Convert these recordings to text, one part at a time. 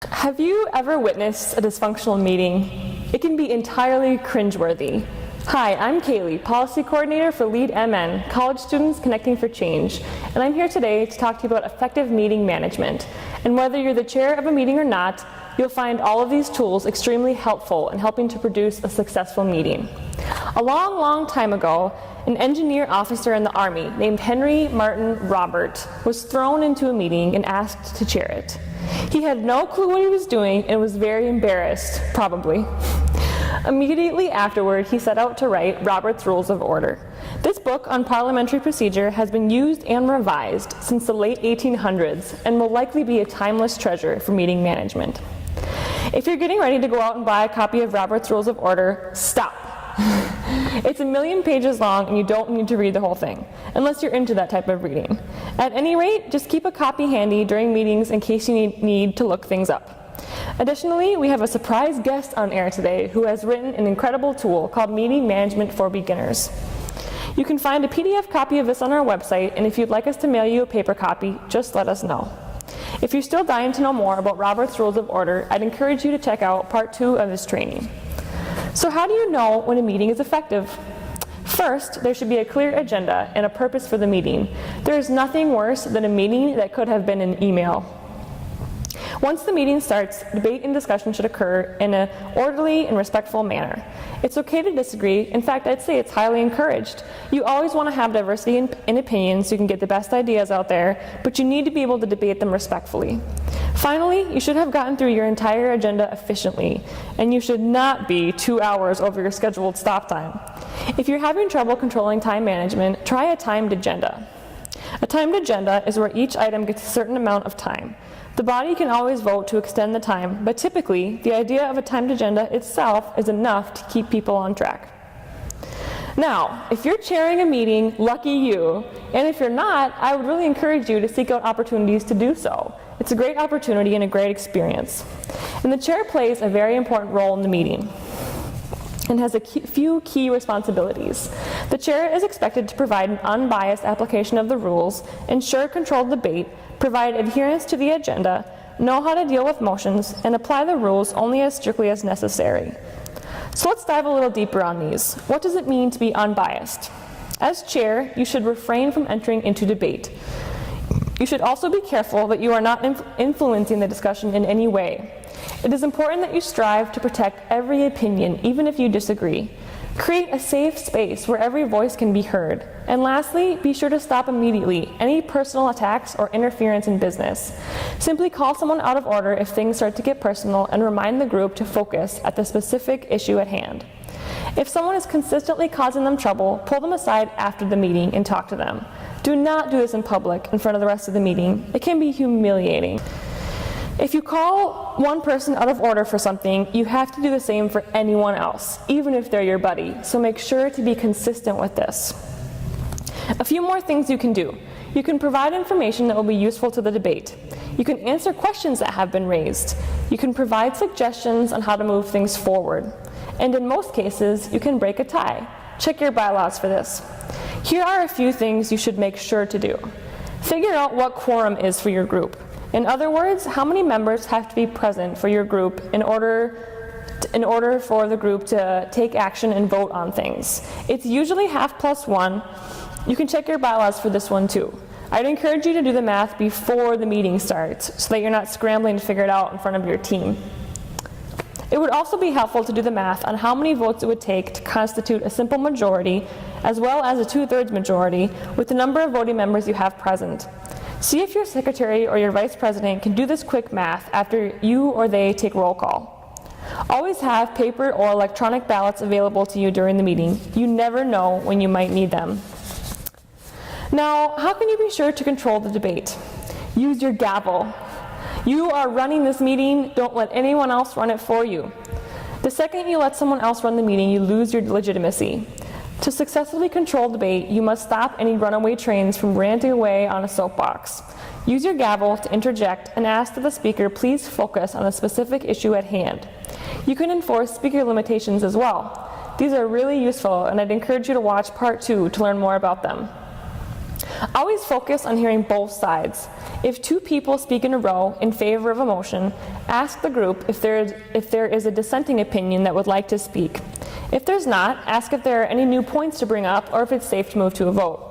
Have you ever witnessed a dysfunctional meeting? It can be entirely cringeworthy. Hi, I'm Kaylee, Policy Coordinator for Lead MN, College Students Connecting for Change, and I'm here today to talk to you about effective meeting management. And whether you're the chair of a meeting or not, you'll find all of these tools extremely helpful in helping to produce a successful meeting. A long time ago, an engineer officer in the Army named Henry Martin Robert was thrown into a meeting and asked to chair it. He had no clue what he was doing and was very embarrassed, probably. Immediately afterward, he set out to write Robert's Rules of Order. This book on parliamentary procedure has been used and revised since the late 1800s and will likely be a timeless treasure for meeting management. If you're getting ready to go out and buy a copy of Robert's Rules of Order, stop. It's 1,000,000 pages long and you don't need to read the whole thing, unless you're into that type of reading. At any rate, just keep a copy handy during meetings in case you need to look things up. Additionally, we have a surprise guest on air today who has written an incredible tool called Meeting Management for Beginners. You can find a PDF copy of this on our website, and if you'd like us to mail you a paper copy, just let us know. If you're still dying to know more about Robert's Rules of Order, I'd encourage you to check out Part 2 of this training. So how do you know when a meeting is effective? First, there should be a clear agenda and a purpose for the meeting. There is nothing worse than a meeting that could have been an email. Once the meeting starts, debate and discussion should occur in an orderly and respectful manner. It's okay to disagree. In fact, I'd say it's highly encouraged. You always want to have diversity in opinions so you can get the best ideas out there, but you need to be able to debate them respectfully. Finally, you should have gotten through your entire agenda efficiently, and you should not be 2 hours over your scheduled stop time. If you're having trouble controlling time management, try a timed agenda. A timed agenda is where each item gets a certain amount of time. The body can always vote to extend the time, but typically, the idea of a timed agenda itself is enough to keep people on track. Now, if you're chairing a meeting, lucky you, and if you're not, I would really encourage you to seek out opportunities to do so. It's a great opportunity and a great experience. And the chair plays a very important role in the meeting and has a few key responsibilities. The chair is expected to provide an unbiased application of the rules, ensure controlled debate, provide adherence to the agenda, know how to deal with motions, and apply the rules only as strictly as necessary. So let's dive a little deeper on these. What does it mean to be unbiased? As chair, you should refrain from entering into debate. You should also be careful that you are not influencing the discussion in any way. It is important that you strive to protect every opinion, even if you disagree. Create a safe space where every voice can be heard. And lastly, be sure to stop immediately any personal attacks or interference in business. Simply call someone out of order if things start to get personal and remind the group to focus at the specific issue at hand. If someone is consistently causing them trouble, pull them aside after the meeting and talk to them. Do not do this in public in front of the rest of the meeting. It can be humiliating. If you call one person out of order for something, you have to do the same for anyone else, even if they're your buddy. So make sure to be consistent with this. A few more things you can do. You can provide information that will be useful to the debate. You can answer questions that have been raised. You can provide suggestions on how to move things forward. And in most cases, you can break a tie. Check your bylaws for this. Here are a few things you should make sure to do. Figure out what quorum is for your group. In other words, how many members have to be present for your group in order for the group to take action and vote on things. It's usually half plus one. You can check your bylaws for this one too. I'd encourage you to do the math before the meeting starts so that you're not scrambling to figure it out in front of your team. It would also be helpful to do the math on how many votes it would take to constitute a simple majority as well as a 2/3 majority with the number of voting members you have present. See if your secretary or your vice president can do this quick math after you or they take roll call. Always have paper or electronic ballots available to you during the meeting. You never know when you might need them. Now, how can you be sure to control the debate? Use your gavel. You are running this meeting, don't let anyone else run it for you. The second you let someone else run the meeting, you lose your legitimacy. To successfully control debate, you must stop any runaway trains from ranting away on a soapbox. Use your gavel to interject and ask that the speaker please focus on a specific issue at hand. You can enforce speaker limitations as well. These are really useful, and I'd encourage you to watch Part 2 to learn more about them. Always focus on hearing both sides. If two people speak in a row in favor of a motion, ask the group if there is a dissenting opinion that would like to speak. If there's not, ask if there are any new points to bring up or if it's safe to move to a vote.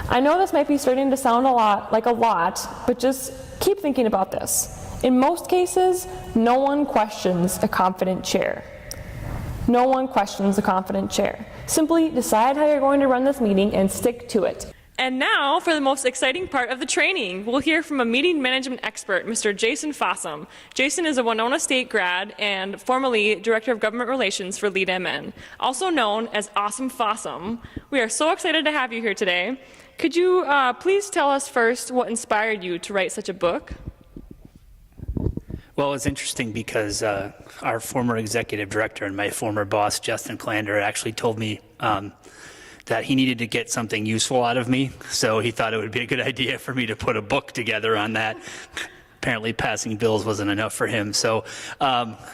I know this might be starting to sound a lot, but just keep thinking about this. In most cases, no one questions a confident chair. No one questions a confident chair. Simply decide how you're going to run this meeting and stick to it. And now for the most exciting part of the training. We'll hear from a meeting management expert, Mr. Jason Fossum. Jason is a Winona State grad and formerly Director of Government Relations for Lead MN, also known as Awesome Fossum. We are so excited to have you here today. Could you please tell us first what inspired you to write such a book? Well, it's interesting because our former executive director and my former boss, Justin Klander, actually told me that he needed to get something useful out of me. So he thought it would be a good idea for me to put a book together on that. Apparently passing bills wasn't enough for him. So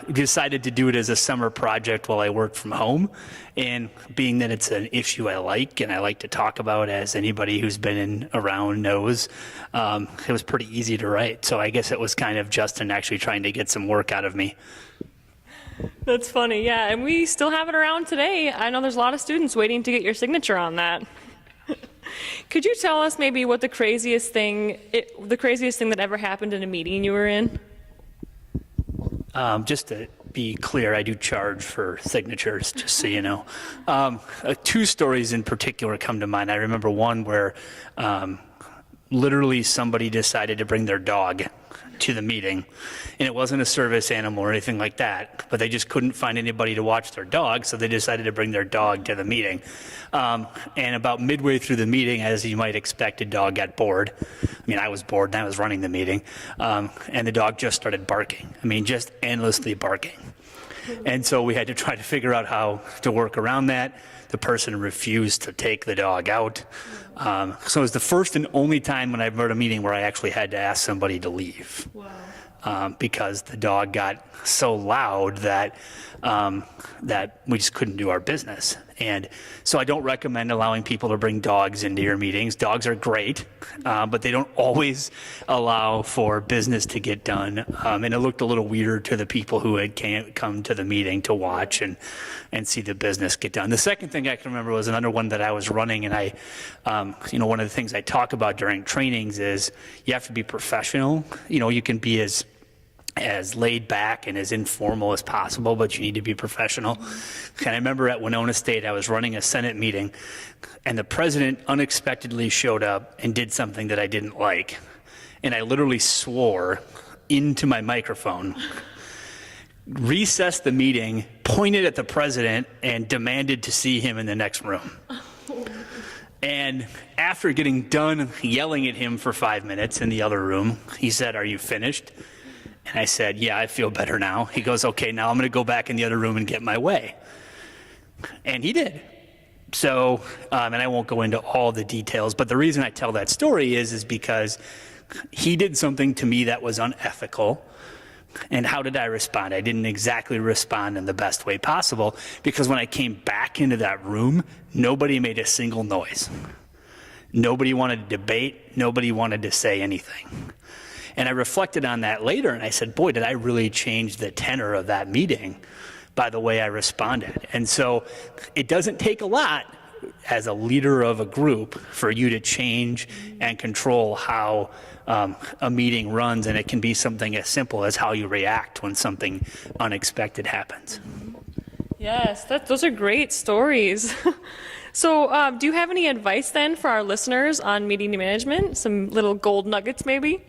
we decided to do it as a summer project while I worked from home. And being that it's an issue I like and I like to talk about, as anybody who's been around knows, it was pretty easy to write. So I guess it was kind of Justin actually trying to get some work out of me. That's funny, yeah, and we still have it around today. I know there's a lot of students waiting to get your signature on that. Could you tell us maybe what the craziest thing that ever happened in a meeting you were in? Just to be clear, I do charge for signatures, just so you know. Two stories in particular come to mind. I remember one where literally somebody decided to bring their dog to the meeting, and it wasn't a service animal or anything like that, but they just couldn't find anybody to watch their dog, so they decided to bring their dog to the meeting. And about midway through the meeting, as you might expect, a dog got bored. I mean, I was bored and I was running the meeting, and the dog just started barking. I mean, just endlessly barking. And so we had to try to figure out how to work around that. The person refused to take the dog out. So it was the first and only time when I've heard a meeting where I actually had to ask somebody to leave. Wow. Because the dog got so loud that we just couldn't do our business. And so I don't recommend allowing people to bring dogs into your meetings. Dogs are great, but they don't always allow for business to get done. And it looked a little weird to the people who had come to the meeting to watch and see the business get done. The second thing I can remember was another one that I was running, and one of the things I talk about during trainings is you have to be professional. You can be as laid back and as informal as possible, but you need to be professional. And I remember at Winona State, I was running a Senate meeting, and the president unexpectedly showed up and did something that I didn't like. And I literally swore into my microphone, recessed the meeting, pointed at the president, and demanded to see him in the next room. And after getting done yelling at him for 5 minutes in the other room, he said, "Are you finished?" And I said, "Yeah, I feel better now." He goes, "Okay, now I'm going to go back in the other room and get my way." And he did. So, and I won't go into all the details, but the reason I tell that story is because he did something to me that was unethical. And how did I respond? I didn't exactly respond in the best way possible, because when I came back into that room, nobody made a single noise. Nobody wanted to debate. Nobody wanted to say anything. And I reflected on that later, and I said, boy, did I really change the tenor of that meeting by the way I responded. And so it doesn't take a lot as a leader of a group for you to change and control how a meeting runs, and it can be something as simple as how you react when something unexpected happens. Yes, those are great stories. So do you have any advice then for our listeners on meeting management? Some little gold nuggets maybe?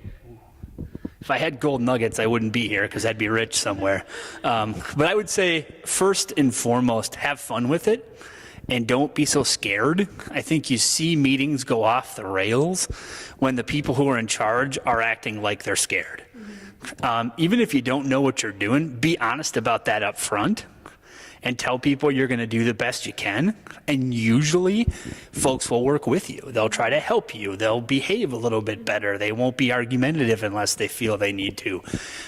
If I had gold nuggets, I wouldn't be here because I'd be rich somewhere. But I would say, first and foremost, have fun with it and don't be so scared. I think you see meetings go off the rails when the people who are in charge are acting like they're scared. Even if you don't know what you're doing, be honest about that up front and tell people you're going to do the best you can. And usually folks will work with you. They'll try to help you. They'll behave a little bit better. They won't be argumentative unless they feel they need to.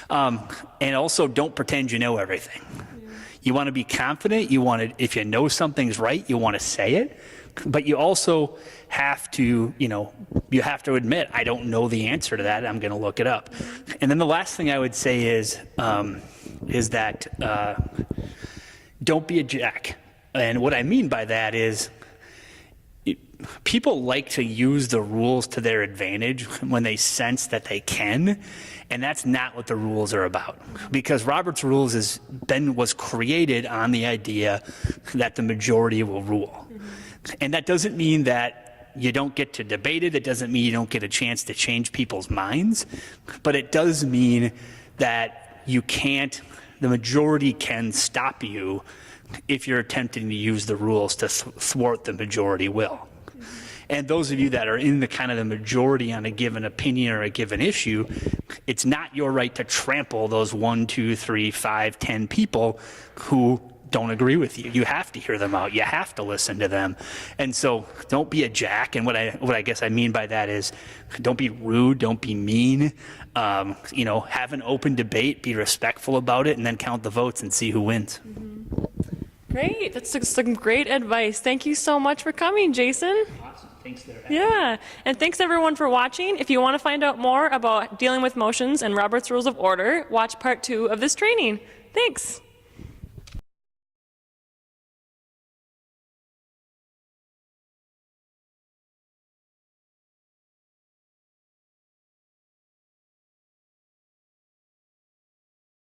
And also don't pretend you know everything. You want to be confident. If you know something's right, you want to say it. But you also have to, you have to admit, I don't know the answer to that. I'm going to look it up. And then the last thing I would say is that don't be a jack. And what I mean by that is people like to use the rules to their advantage when they sense that they can, and that's not what the rules are about. Because Robert's Rules was created on the idea that the majority will rule. And that doesn't mean that you don't get to debate it. It doesn't mean you don't get a chance to change people's minds. But it does mean that the majority can stop you if you're attempting to use the rules to thwart the majority will. And those of you that are in the majority on a given opinion or a given issue, it's not your right to trample those 1, 2, 3, 5, 10 people who don't agree with you. You have to hear them out. You have to listen to them. And so don't be a jack. And what I guess I mean by that is don't be rude. Don't be mean. Have an open debate. Be respectful about it, and then count the votes and see who wins. Great. That's some great advice. Thank you so much for coming, Jason. Awesome. Thanks there. Yeah. And thanks everyone for watching. If you want to find out more about dealing with motions and Robert's Rules of Order, watch part 2 of this training. Thanks.